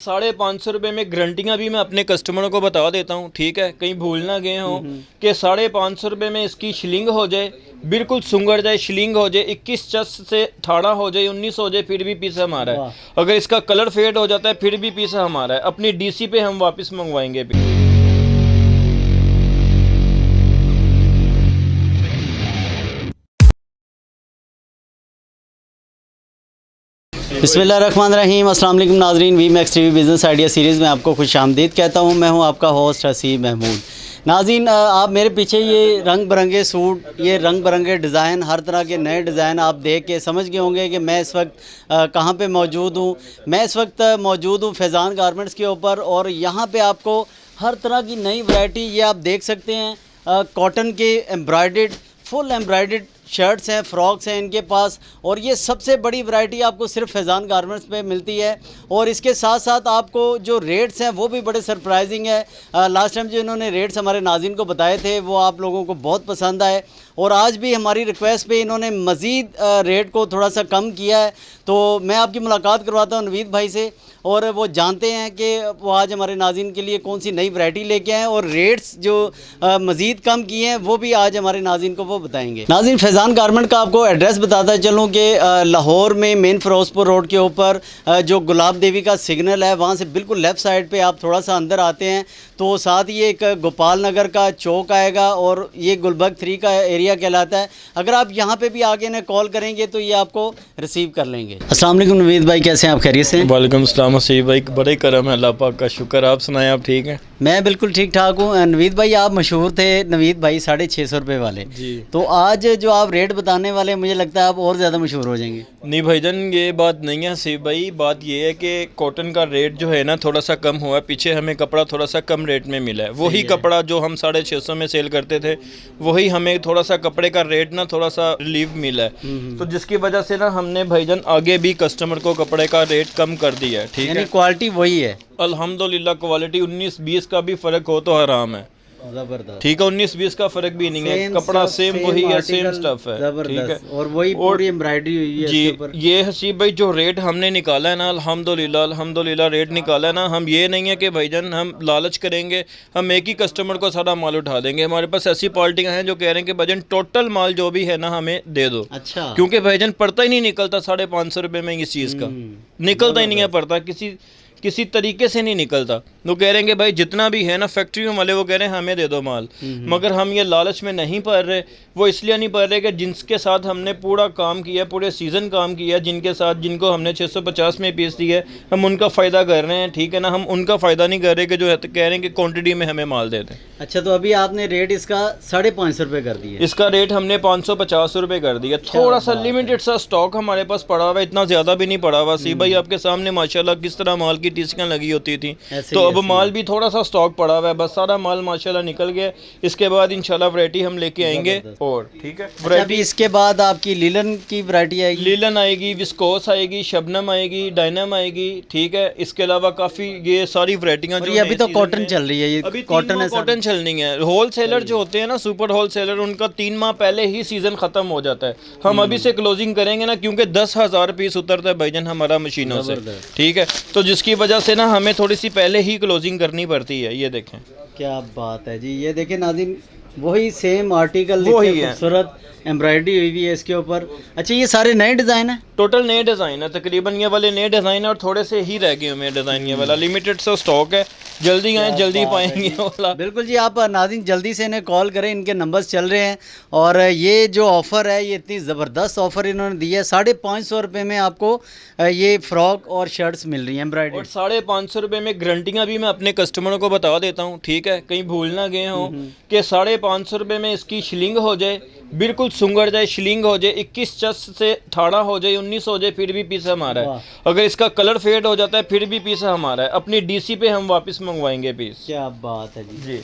₹550 में गारंटियाँ भी मैं अपने कस्टमरों को बता देता हूँ, ठीक है, कहीं भूल ना गए हों कि ₹550 में इसकी शिलिंग हो जाए, बिल्कुल सुंगर जाए, शिलिंग हो जाए, 21 चस से 18 हो जाए, 19 हो जाए, फिर भी पीस हमारा है। अगर इसका कलर फेड हो जाता है फिर भी पीस हमारा है। अपनी डीसी पे हम वापस मंगवाएंगे भी। बिस्मिल्लाहिर्रहमानिर्रहीम। अस्सलाम वालेकुम नाज़रीन, V Max TV business idea series में आपको खुश आमदीद कहता हूँ। मैं हूँ आपका होस्ट हसीब महमूद। नाज़रीन, आप मेरे पीछे ये रंग बिरंगे सूट, ये रंग बिरंगे डिज़ाइन, हर तरह के नए डिज़ाइन आप देख के समझ गए होंगे कि मैं इस वक्त कहाँ पे मौजूद हूँ। मैं इस वक्त मौजूद हूँ फैज़ान गारमेंट्स के ऊपर, और यहाँ पे आपको हर तरह की नई वैरायटी ये आप देख सकते हैं। कॉटन के एम्ब्रॉयडर्ड, फुल एम्ब्रॉयडर्ड शर्ट्स हैं, फ्रॉक्स हैं इनके पास, और ये सबसे बड़ी वैरायटी आपको सिर्फ फैज़ान गारमेंट्स पे मिलती है। और इसके साथ साथ आपको जो रेट्स हैं वो भी बड़े सरप्राइजिंग है। लास्ट टाइम जो इन्होंने रेट्स हमारे नाज़रीन को बताए थे वो आप लोगों को बहुत पसंद आए, और आज भी हमारी रिक्वेस्ट पे इन्होंने मज़ीद रेट को थोड़ा सा कम किया है। तो मैं आपकी मुलाकात करवाता हूँ नवीद भाई से, और वो जानते हैं कि वो आज हमारे नाज़रीन के लिए कौन सी नई वैरायटी लेके आए, और रेट्स जो मज़ीद कम किए हैं वो भी आज हमारे नाज़रीन को वो बताएंगे। नाज़रीन, फैज़ान गारमेंट का आपको एड्रेस बताता चलूँ कि लाहौर में मेन फ़िरोज़पुर रोड के ऊपर जो गुलाब देवी का सिग्नल है वहाँ से बिल्कुल लेफ़्ट साइड पे आप थोड़ा सा अंदर आते हैं तो साथ ही एक गोपाल नगर का चौक आएगा, और ये गुलबर्ग 3 का एरिया कहलाता है। अगर आप यहाँ पे भी आगे ने कॉल करेंगे तो ये आपको रिसीव कर लेंगे। अस्सलाम वालेकुम नवीद भाई, कैसे हैं आप? खैरियत से? वालेकुम अस्सलाम हसीब भाई, बड़े करम है, अल्लाह पाक का शुक्र। आप सुनाएं, आप ठीक हैं? मैं बिल्कुल ठीक ठाक हूँ। नवीद भाई, आप मशहूर थे नवीद भाई 650 रुपये वाले जी। तो आज जो आप रेट बताने वाले, मुझे लगता है आप और ज़्यादा मशहूर हो जाएंगे। नहीं भाईजान, ये बात नहीं है हसीब भाई। बात ये है कि कॉटन का रेट जो है ना थोड़ा सा कम हुआ है। पीछे हमें कपड़ा थोड़ा सा कम रेट में मिला है। वही कपड़ा जो हम 650 में सेल करते थे, वही हमें थोड़ा सा कपड़े का रेट ना थोड़ा सा रिलीफ मिला है। तो जिसकी वजह से ना हमने भाईजान आगे भी कस्टमर को कपड़े का रेट कम कर दिया है, ठीक है। क्वालिटी वही है अल्हम्दुलिल्लाह। क्वालिटी 19-20 का भी फ़र्क हो तो हराम है, जबरदस्त, ठीक है। 19-20 का फर्क भी नहीं है, कपड़ा सेम वही है, सेम स्टफ है, ठीक है। और वही पूरी एम्ब्रॉयडरी हुई है जी। इसके ऊपर। ये हसीब भाई जो रेट हमने निकाला है ना, अल्हम्दुलिल्लाह अल्हम्दुलिल्लाह रेट निकाला है ना। हम ये नहीं है कि भाईजान हम लालच करेंगे, हम एक ही कस्टमर को सारा माल उठा देंगे। हमारे पास ऐसी पार्टियां हैं जो कह रहे हैं कि भाईजान टोटल माल जो भी है ना हमें दे दो। अच्छा, क्योंकि भाईजान पड़ता ही नहीं निकलता 550 रुपये में इस चीज़ का, निकलता ही नहीं है, पड़ता किसी तरीके से नहीं निकलता। वो कह रहे हैं कि भाई जितना भी है ना फैक्ट्रियों वाले, वो कह रहे हैं हमें दे दो माल। मगर हम ये लालच में नहीं पड़ रहे। वो इसलिए नहीं पड़ रहे कि जिनके साथ हमने पूरा काम किया, पूरे सीज़न काम किया, जिनको हमने 650 में पीस दिया, हम उनका फ़ायदा कर रहे हैं, ठीक है ना। हम उनका फ़ायदा नहीं कर रहे कि जो कह रहे हैं कि क्वान्टिटी में हमें माल दे दें। अच्छा, तो अभी आपने रेट इसका 550 रुपये कर दिया? इसका रेट हमने 550 रुपये कर दिया। थोड़ा सा लिमिटेड सा स्टॉक हमारे पास पड़ा हुआ है, इतना ज़्यादा भी नहीं पड़ा हुआ। सी भाई आपके सामने माशाल्लाह किस तरह माल की टीसियाँ लगी होती थी, तो अब माल भी थोड़ा सा स्टॉक पड़ा हुआ है, बस सारा माल माशाल्लाह निकल गया। इसके बाद इंशाल्लाह वैरायटी हम लेके आएंगे, और ठीक है। अच्छा, अभी इसके बाद आपकी लीलन की वैरायटी आएगी? लीलन आएगी, विस्कोस आएगी, शबनम आएगी, डायनम आएगी, ठीक है। इसके अलावा काफ़ी ये सारी वैरायटियाँ जो अभी तो कॉटन चल रही है, ये अभी कॉटन है, कॉटन चलनी है। होल सेलर जो होते हैं ना, सुपर होल सेलर, उनका 3 माह पहले ही सीज़न ख़त्म हो जाता है। हम अभी से क्लोजिंग करेंगे ना, क्योंकि 10,000 पीस उतरता है भाईजान हमारा मशीनों से, ठीक है। तो जिसकी वजह से ना हमें थोड़ी सी पहले ही क्लोजिंग करनी पड़ती है। ये देखें, क्या बात है जी। ये देखें नाज़रीन, वही सेम आर्टिकल, वही है, खूबसूरत एम्ब्रॉयडरी हुई है इसके ऊपर। अच्छा, ये सारे नए डिज़ाइन हैं? टोटल नए डिज़ाइन है, तकरीबन ये वाले नए डिज़ाइन है, और थोड़े से ही रह गए हुए डिज़ाइन। ये वाला लिमिटेड सा स्टॉक है, जल्दी आए जल्दी पाएंगे वाला। बिल्कुल जी, आप नाज़रीन जल्दी से इन्हें कॉल करें, इनके नंबर्स चल रहे हैं। और ये जो ऑफ़र है, ये इतनी ज़बरदस्त ऑफ़र इन्होंने दी है। 550 रुपये में आपको ये फ़्रॉक और शर्ट्स मिल रही हैं एम्ब्रॉयडरी, और 550 रुपये में गारंटियाँ भी मैं अपने कस्टमरों को बता देता हूँ, ठीक है, कहीं भूल ना गए हों कि 550 रुपये में इसकी शिलिंग हो जाए, बिल्कुल सुंगर जाए, शिलिंग हो जाए, 21 चस से 18 हो जाए, 19 हो जाए, फिर भी पीस हमारा है। अगर इसका कलर फेड हो जाता है फिर भी पीस हमारा है। अपनी डीसी पे हम वापस मंगवाएंगे पीस। क्या बात है जी।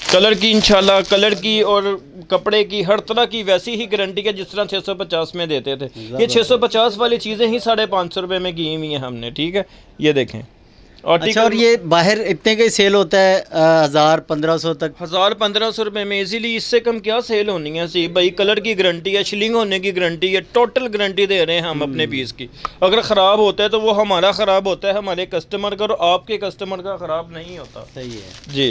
कलर की इंशाल्लाह, कलर की और कपड़े की हर तरह की वैसी ही गारंटी है जिस तरह 650 में देते थे। ये 650 वाली चीज़ें ही 550 रुपये में की हुई हैं हमने, ठीक है। ये देखें, अच्छा, और ये बाहर इतने का ही सेल होता है 1000-1500 तक? 1000-1500 रुपए में इजीली, इससे कम क्या सेल होनी है सी भाई। कलर की गारंटी है, शिलिंग होने की गारंटी है, टोटल गारंटी दे रहे हैं हम अपने पीस की। अगर ख़राब होता है तो वो हमारा ख़राब होता है, हमारे कस्टमर का और आपके कस्टमर का ख़राब नहीं होता। सही है जी।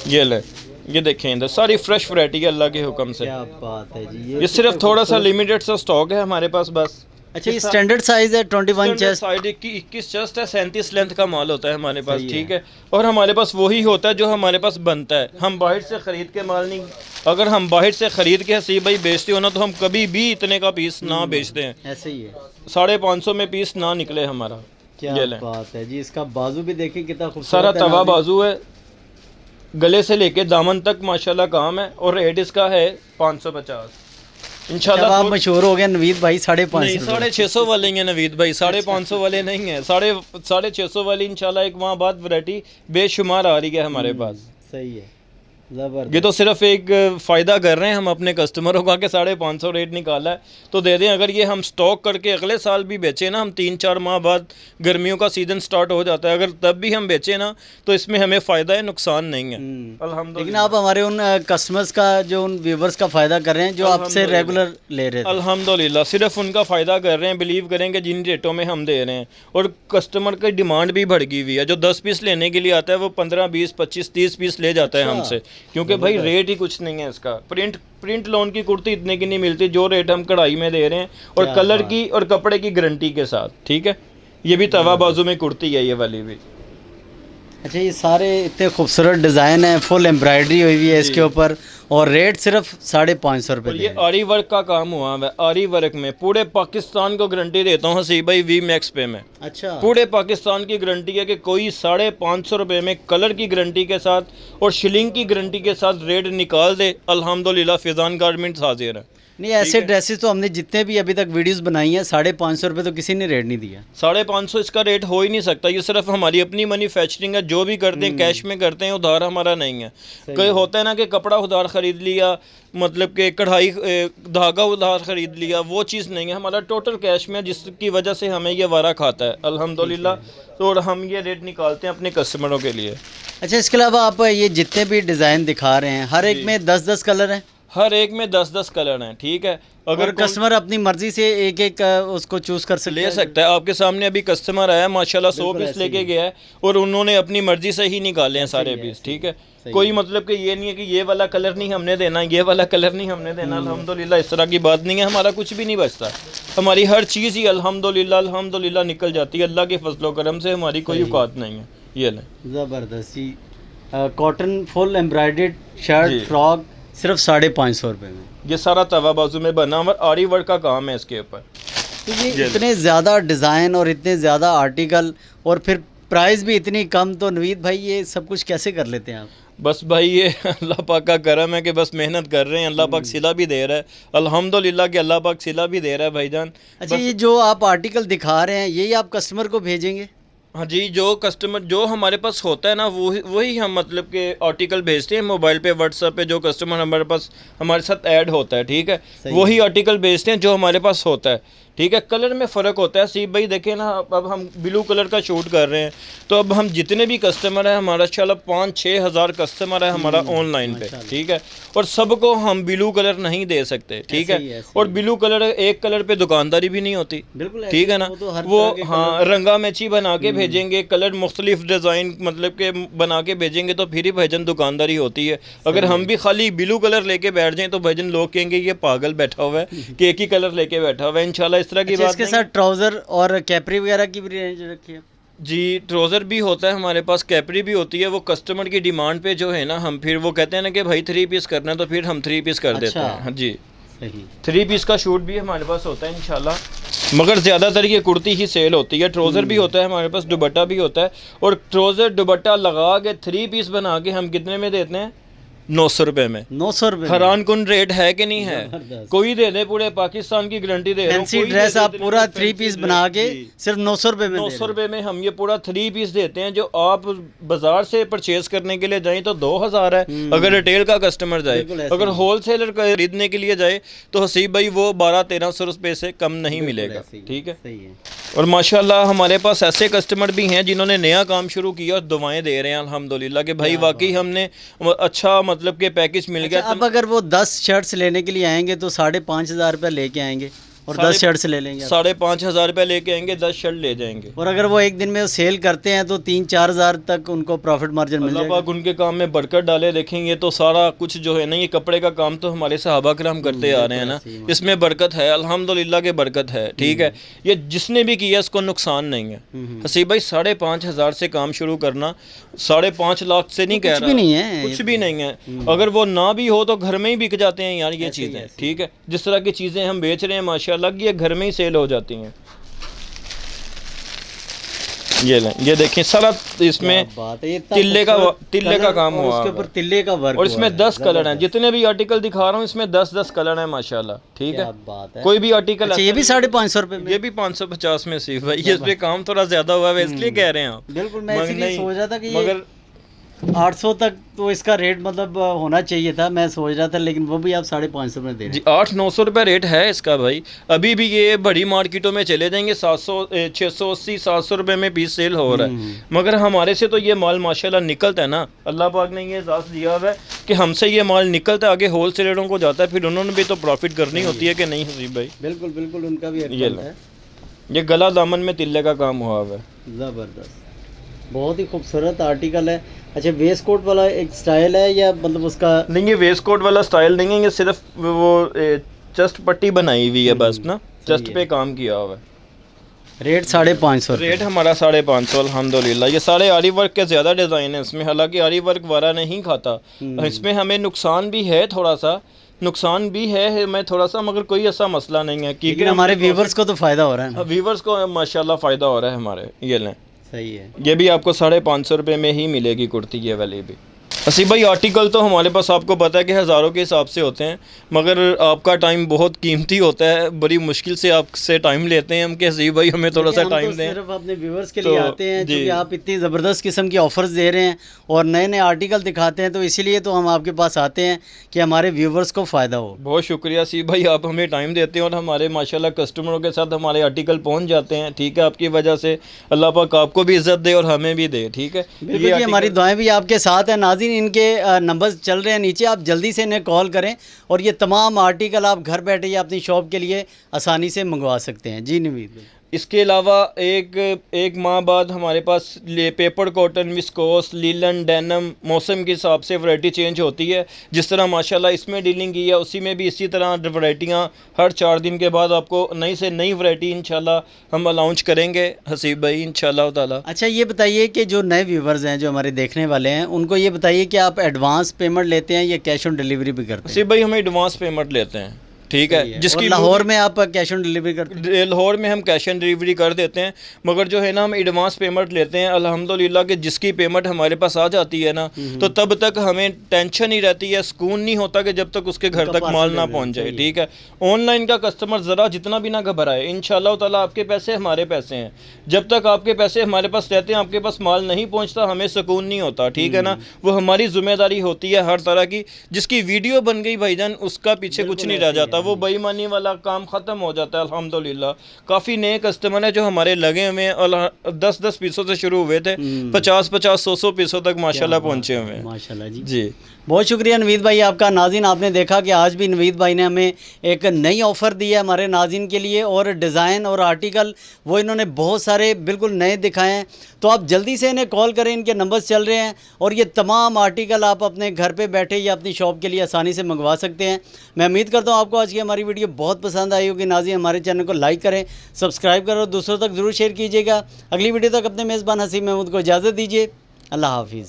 ये ले, ये देखें इधर सारी फ्रेश वैरायटी है अल्लाह के हुक्म से। क्या बात है जी। ये सिर्फ थोड़ा सा लिमिटेड सा स्टॉक है हमारे पास बस। अच्छा, ये स्टैंडर्ड साइज है 21 चेस्ट, साइड 21 चेस्ट है, 37 लेंथ का माल होता है हमारे पास, ठीक है। और हमारे पास वही होता है जो हमारे पास बनता है, हम बाहर से ख़रीद के माल नहीं। अगर हम बाहर से ख़रीद के हसीब भाई बेचते हो ना तो हम कभी भी इतने का पीस ना बेचते हैं। ऐसे ही है, 550 में पीस ना निकले हमारा। क्या बात है जी। इसका बाजू भी देखिए कितना खूबसूरत सारा है, तवा बाजू है, गले से लेके दामन तक माशाल्लाह काम है। और रेट इसका है 550 इंशाल्लाह। आप मशहूर हो गए नवीद भाई 550। 650 वाले हैं नवीद भाई, 550 वाले नहीं है। 650 वाली इंशाल्लाह एक माह बाद वैरायटी बेशुमार आ रही है हमारे पास। सही है, ज़बरदस्त। ये तो सिर्फ एक फ़ायदा कर रहे हैं हम अपने कस्टमरों का कि 550 रेट निकाला है तो दे दें। अगर ये हम स्टॉक करके अगले साल भी बेचें ना, हम 3-4 माह बाद गर्मियों का सीज़न स्टार्ट हो जाता है, अगर तब भी हम बेचें ना तो इसमें हमें फ़ायदा है, नुकसान नहीं है अल्हम्दुलिल्लाह। लेकिन आप हमारे उन कस्टमर्स का, जो उन व्यूवर्स का फ़ायदा कर रहे हैं जो आपसे रेगुलर ले रहे हैं, अल्हम्दुलिल्लाह सिर्फ उनका फ़ायदा कर रहे हैं। बिलीव करेंगे जिन रेटों में हम दे रहे हैं। और कस्टमर की डिमांड भी बढ़ गई हुई है, जो 10 पीस लेने के लिए आता है वो 15, 20, 25, 30 पीस ले जाता है हमसे, क्योंकि भाई रेट ही कुछ नहीं है इसका। प्रिंट लोन की कुर्ती इतने की नहीं मिलती जो रेट हम कढ़ाई में दे रहे हैं, और कलर की और कपड़े की गारंटी के साथ, ठीक है। ये भी तवा बाजू में कुर्ती है, ये वाली भी। अच्छा, ये सारे इतने खूबसूरत डिज़ाइन है, फुल एम्ब्रॉयडरी हुई हुई है इसके ऊपर, और रेट सिर्फ 550 रुपये। ये आरी वर्क का काम हुआ है, आरी वर्क में पूरे पाकिस्तान को गारंटी देता हूँ हसीब भाई वी मैक्स पे में। अच्छा, पूरे पाकिस्तान की गारंटी है कि कोई 550 रुपये में कलर की गारंटी के साथ और शिलिंग की गारंटी के साथ रेट निकाल दे। अल्हम्दुलिल्लाह फिजान गारमेंट्स हाजिर है। नहीं, ऐसे ड्रेसेस तो हमने जितने भी अभी तक वीडियोस बनाई हैं 550 रुपये तो किसी ने रेट नहीं दिया। 550 इसका रेट हो ही नहीं सकता। ये सिर्फ हमारी अपनी मैन्युफैक्चरिंग है, जो भी करते हैं कैश में करते हैं, उधार हमारा नहीं है। कोई होता है ना कि कपड़ा उधार ख़रीद लिया, मतलब कि कढ़ाई धागा उधार ख़रीद लिया, वो चीज़ नहीं है। हमारा टोटल कैश में, जिसकी वजह से हमें ये वारा खाता है अल्हम्दुलिल्लाह। तो और हम ये रेट निकालते हैं अपने कस्टमरों के लिए। अच्छा, इसके अलावा आप ये जितने भी डिज़ाइन दिखा रहे हैं हर एक में 10-10 कलर हैं? हर एक में 10-10 कलर हैं, ठीक है। अगर कस्टमर अपनी मर्जी से एक एक उसको चूज़ कर सकते ले सकता है। आपके सामने अभी कस्टमर आया माशाल्लाह 100 पीस लेके गया है और उन्होंने अपनी मर्जी से ही निकाले हैं सारे पीस, ठीक है। कोई मतलब कि ये नहीं है कि ये वाला कलर नहीं हमने देना, ये वाला कलर नहीं हमने देना। अल्हम्दुलिल्लाह इस तरह की बात नहीं है, हमारा कुछ भी नहीं बचता। हमारी हर चीज़ ही अल्हम्दुलिल्लाह निकल जाती है। अल्लाह के फजलो करम से हमारी कोई औकात नहीं है। ये लें, ज़बरदस्त जी। Cotton full embroidered shirt frock सिर्फ 550 रुपये में। ये सारा तवा बाजू में बना हुआ आरी वर्क का काम है इसके ऊपर। तो ये इतने ज़्यादा डिज़ाइन और इतने ज़्यादा आर्टिकल और फिर प्राइस भी इतनी कम, तो नवीद भाई ये सब कुछ कैसे कर लेते हैं आप? बस भाई ये अल्लाह पाक का करम है कि बस मेहनत कर रहे हैं, अल्लाह पाक सिला भी दे रहा है अल्हम्दुलिल्लाह कि अल्लाह पाक सिला भी दे रहा है भाईजान। अच्छा, ये जो आप आर्टिकल दिखा रहे हैं यही आप कस्टमर को भेजेंगे? हाँ जी, जो कस्टमर जो हमारे पास होता है ना वही हम मतलब के आर्टिकल भेजते हैं मोबाइल पे, व्हाट्सएप पे। जो कस्टमर हमारे पास हमारे साथ ऐड होता है, ठीक है, वही आर्टिकल भेजते हैं जो हमारे पास होता है, ठीक है। कलर में फ़र्क होता है सीब भाई। देखें ना, अब हम ब्लू कलर का शूट कर रहे हैं, तो अब हम जितने भी कस्टमर हैं हमारा इंशाल्लाह 5-6 हज़ार कस्टमर है हमारा ऑनलाइन पे, ठीक है। और सबको हम ब्लू कलर नहीं दे सकते, ठीक है। और ब्लू कलर एक कलर पे दुकानदारी भी नहीं होती, ठीक है ना। वो हाँ रंगा मैची बना के भेजेंगे, कलर मुख्तलिफ डिज़ाइन मतलब के बना के भेजेंगे तो फिर ही भाईजान दुकानदारी होती है। अगर हम भी खाली ब्लू कलर लेके बैठ जाएँ तो भाईजान लोग कहेंगे ये पागल बैठा हुआ है कि एक ही कलर लेके बैठा हुआ है। इंशाल्लाह इस तरह की बात। इसके साथ ट्राउज़र और कैपरी वगैरह की भी रेंज रखी है? जी, ट्राउज़र भी होता है हमारे पास, कैपरी भी होती है। वो कस्टमर की डिमांड पे जो है ना, हम फिर वो कहते हैं ना कि भाई 3 पीस करना है तो फिर हम 3 पीस कर देते हैं। हाँ जी, 3 पीस का शूट भी हमारे पास होता है इंशाल्लाह। मगर ज़्यादातर ये कुर्ती ही सेल होती है। ट्राउज़र भी होता है हमारे पास, दुपट्टा भी होता है। और ट्राउज़र दुपट्टा लगा के 3 पीस बना के हम कितने में देते हैं? 900 रुपए में। 900 रुपये हैरान कुन रेट है कि नहीं है? जबरदस्त। कोई दे दे, पूरे पाकिस्तान की गारंटी दे रहा हूं, फैंसी कोई ड्रेस दे दे आप इतने पूरा में 3 पीस फैंसी बना के जी। सिर्फ 900 रुपये में 900 रुपए में हम ये पूरा 3 पीस देते हैं। जो आप बाजार से परचेज करने के लिए जाएं तो 2000 है अगर रिटेल का कस्टमर जाए, बिल्कुल ऐसे अगर ही। होलसेलर खरीदने के लिए जाए तो हसीब भाई वो 1200-1300 रुपए से कम नहीं मिलेगा। ऐसे ही। ठीक है। सही है। और माशाल्लाह हमारे पास ऐसे कस्टमर भी हैं जिन्होंने नया काम शुरू किया और दुआएं दे रहे हैं अल्हम्दुलिल्लाह कि भाई वाकई हमने अच्छा मतलब कि पैकेज मिल अच्छा, गया। अब अगर वो 10 शर्ट्स लेने के लिए आएंगे तो 5,500 रुपये लेके आएंगे और 10 शर्ट्स ले लेंगे आप। 5,500 रुपये लेके आएंगे, 10 शर्ट ले जाएंगे। और अगर वो एक दिन में सेल करते हैं तो 3-4 हज़ार तक उनको प्रॉफिट मार्जिन मिल अल्लाह जाएगा। पाक उनके काम में बरकत डाले। देखेंगे तो सारा कुछ जो है ना, ये कपड़े का काम तो हमारे सहाबा किराम करते आ रहे हैं ना, इसमें बरकत है, अल्हम्दुलिल्लाह के बरकत है। ठीक है, ये जिसने भी किया इसको नुकसान नहीं है। हसीब भाई 5,500 से काम शुरू करना 5.5 लाख से नहीं कह रहा, कुछ भी नहीं है, कुछ भी नहीं है। अगर वो ना भी हो तो घर में ही बिक जाते हैं यार ये चीज़ें। ठीक है, जिस तरह की चीज़ें हम बेच रहे हैं माशाल्लाह ये घर में ही सेल हो जाती हैं। ये लें, ये देखें सारा इसमें बात है, ये इतना तिल्ले खूबसूरत का कलर काम और हुआ उसके हुआ ऊपर तिल्ले का वर्क और हुआ इसमें है। 10 कलर हैं। जबरदस्त। जितने भी आर्टिकल दिखा रहा हूँ इसमें 10-10 कलर हैं माशाल्लाह। ठीक क्या है, बात है। कोई भी आर्टिकल अच्छा, ये भी 550 रुपये में? ये भी 550 में सिर्फ भाई, ये इस पे काम थोड़ा ज्यादा हुआ है इसलिए कह रहे हैं आप। बिल्कुल, मैं मगर इसीलिए नहीं, सोच रहा था कि ये मगर 800 तक तो इसका रेट मतलब होना चाहिए था, मैं सोच रहा था, लेकिन वो भी आप 550 में दे रहे जी 800-900 रुपये रेट है इसका भाई। अभी भी ये बड़ी मार्केटों में चले जाएंगे 680-700 रुपये में पीस सेल हो रहा है। मगर हमारे से तो ये माल माशाल्लाह निकलता है ना, अल्लाह पाक ने ये इजाज़त दिया हुआ है कि हमसे ये माल निकलता है, आगे होल सेलरों को जाता है, फिर उन्होंने भी तो प्रॉफिट करनी होती है कि नहीं हसीब भाई। बिल्कुल बिल्कुल, उनका भी ये अकाउंट लो। है। ये गला दामन में तिल्ले का काम हुआ हुआ है। ज़बरदस्त, बहुत ही खूबसूरत आर्टिकल है। अच्छा, वेस्ट कोट वाला एक स्टाइल है या मतलब उसका? नहीं, ये वेस्ट कोट वाला स्टाइल नहीं है, ये सिर्फ वो चस्ट पट्टी बनाई हुई है बस ना, चस्ट पे काम किया हुआ है। रेट 550 रेट हमारा 550 अल्हम्दुलिल्लाह। ये सारे आरी वर्क के ज़्यादा डिज़ाइन है इसमें, हालांकि आरी वर्क वारा नहीं खाता। इसमें हमें नुकसान भी है, थोड़ा सा नुकसान भी है मैं थोड़ा सा, मगर कोई ऐसा मसला नहीं है क्योंकि लेकिन हमारे व्यूवर्स को तो फ़ायदा हो रहा है ना। व्यूवर्स को माशाल्लाह फ़ायदा हो रहा है हमारे। ये लें, सही है। ये भी आपको 550 रुपये में ही मिलेगी कुर्ती ये वाली भी। हसीब भाई आर्टिकल तो हमारे पास आपको पता है कि हज़ारों के हिसाब से होते हैं, मगर आपका टाइम बहुत कीमती होता है, बड़ी मुश्किल से आपसे टाइम लेते हैं हम कि हसीब भाई हमें थोड़ा सा टाइम दें। सिर्फ अपने व्यूवर्स के तो लिए आते हैं, क्योंकि आप इतनी ज़बरदस्त किस्म की ऑफ़र्स दे रहे हैं और नए नए आर्टिकल दिखाते हैं, तो इसीलिए तो हम आपके पास आते हैं कि हमारे व्यूवर्स को फ़ायदा हो। बहुत शुक्रिया हसीब भाई, आप हमें टाइम देते हैं और हमारे माशाल्लाह कस्टमरों के साथ हमारे आर्टिकल पहुंच जाते हैं। ठीक है, आपकी वजह से अल्लाह पाक आपको भी इज़्ज़त दे और हमें भी दे। ठीक है, बिल्कुल जी, हमारी दुआएं भी आपके साथ हैं। नाज़रीन, इनके नंबर्स चल रहे हैं नीचे, आप जल्दी से इन्हें कॉल करें और ये तमाम आर्टिकल आप घर बैठे या अपनी शॉप के लिए आसानी से मंगवा सकते हैं। जी नवीद, इसके अलावा एक माह बाद हमारे पास paper cotton, viscose, linen, denim मौसम के हिसाब से वैरायटी चेंज होती है। जिस तरह माशाल्लाह इसमें डीलिंग की है उसी में भी इसी तरह वैरायटियाँ हर 4 दिन के बाद आपको नई से नई वैरायटी इंशाल्लाह हम लॉन्च करेंगे हसीब भाई इंशाल्लाह ताला। अच्छा, ये बताइए कि जो नए व्यूवर्स हैं, जो हमारे देखने वाले हैं, उनको ये बताइए कि आप एडवांस पेमेंट लेते हैं या कैश ऑन डिलीवरी भी करते हैं? हसीब भाई हम एडवांस पेमेंट लेते हैं। ठीक है, जिसकी और लाहौर में आप कैश ऑन डिलीवरी करते हैं? लाहौर में हम कैश ऑन डिलीवरी कर देते हैं, मगर जो है ना हम एडवांस पेमेंट लेते हैं। अल्हम्दुलिल्लाह कि जिसकी पेमेंट हमारे पास आ जाती है ना, तो तब तक हमें टेंशन ही रहती है, सुकून नहीं होता कि जब तक उसके घर तक माल ना पहुंच जाए। ठीक है, ऑनलाइन का कस्टमर ज़रा जितना भी ना घबराए, इंशाल्लाह ताला आपके पैसे हमारे पैसे हैं। जब तक आपके पैसे हमारे पास रहते हैं, आपके पास माल नहीं पहुँचता, हमें सुकून नहीं होता। ठीक है ना, वो हमारी जिम्मेदारी होती है हर तरह की। जिसकी वीडियो बन गई भाईजान, उसका पीछे कुछ नहीं रह जाता, वो बेईमानी वाला काम खत्म हो जाता है। अल्हम्दुलिल्लाह काफ़ी नए कस्टमर हैं जो हमारे लगे हुए हैं और 10-10 पीसों से शुरू हुए थे, 50-50, 100-100 पीसों तक माशाल्लाह पहुंचे हुए हैं। माशाल्लाह जी। जी बहुत शुक्रिया नवीद भाई आपका। नाज़रीन, आपने देखा कि आज भी नवीद भाई ने हमें एक नई ऑफ़र दी है हमारे नाज़रीन के लिए, और डिज़ाइन और आर्टिकल वो इन्होंने बहुत सारे बिल्कुल नए दिखाए हैं। तो आप जल्दी से इन्हें कॉल करें, इनके नंबर्स चल रहे हैं, और ये तमाम आर्टिकल आप अपने घर पे बैठे या अपनी शॉप के लिए आसानी से मंगवा सकते हैं। मैं उम्मीद करता हूँ आपको आज की हमारी वीडियो बहुत पसंद आई होगी। नाज़रीन, हमारे चैनल को लाइक करें, सब्सक्राइब करें और दूसरों तक ज़रूर शेयर कीजिएगा। अगली वीडियो तक अपने मेज़बान हसीब महमूद को इजाज़त दीजिए। अल्लाह हाफिज़।